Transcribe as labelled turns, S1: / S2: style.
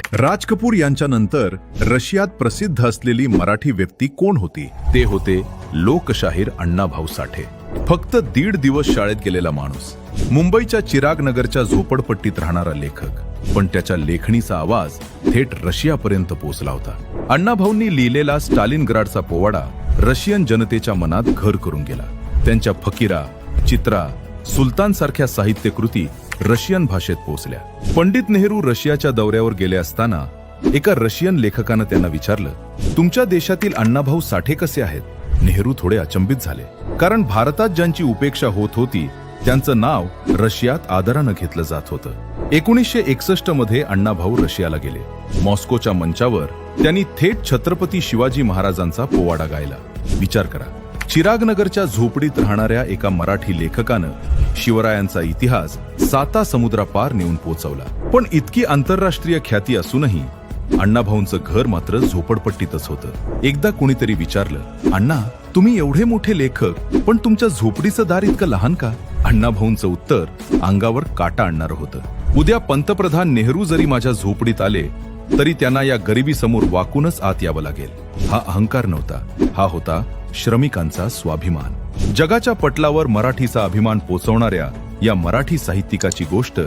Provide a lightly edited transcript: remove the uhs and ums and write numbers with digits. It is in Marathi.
S1: राज कपूर यांच्यानंतर रशियात प्रसिद्ध असलेली मराठी व्यक्ती कोण होती? ते होते लोकशाहीर अण्णाभाऊ साठे. फक्त 1.5 दिवस शाळेत गेलेला माणूस, मुंबईच्या चिराग नगरच्या झोपडपट्टीत राहणारा लेखक, पण त्याच्या लेखणीचा आवाज थेट रशियापर्यंत पोहोचला होता. अण्णाभाऊंनी लिहिलेला स्टालिनग्राडचा पोवाडा रशियन जनतेच्या मनात घर करून गेला. त्यांच्या फकीरा, चित्रा, सुलतान सारख्या साहित्यकृती रशियन भाषेत पोहोचल्या. पंडित नेहरू रशियाच्या दौऱ्यावर गेले असताना एका रशियन लेखकानं त्यांना विचारलं, तुमच्या देशातील अण्णाभाऊ साठे कसे आहेत? नेहरू थोडे अचंबित झाले, कारण भारतात ज्यांची उपेक्षा होत होती त्यांचं नाव रशियात आदरानं घेतलं जात होतं. 1961 मध्ये अण्णाभाऊ रशियाला गेले. मॉस्कोच्या मंचावर त्यांनी थेट छत्रपती शिवाजी महाराजांचा पोवाडा गायला. विचार करा, चिरागनगरच्या झोपडीत राहणाऱ्या एका मराठी लेखकानं शिवरायांचा इतिहास 7 समुद्रापार नेऊन पोहोचवला. पण इतकी आंतरराष्ट्रीय ख्याती असूनही अण्णाभाऊंचं घर मात्र झोपडपट्टीतच होतं. एकदा कोणीतरी विचारलं, अण्णा, तुम्ही एवढे मोठे लेखक, पण तुमच्या झोपडीचं दार इतकं लहान का? अण्णाभाऊंचं उत्तर अंगावर काटा आणणारं होतं. उद्या पंतप्रधान नेहरू जरी माझ्या झोपडीत आले तरी त्यांना या गरिबीसमोर वाकूनच आत यावं लागेल. हा अहंकार नव्हता, हा होता श्रमिकांचा स्वाभिमान. जगाच्या पटलावर मराठीचा अभिमान पोचवणाऱ्या या मराठी साहित्यिकाची गोष्ट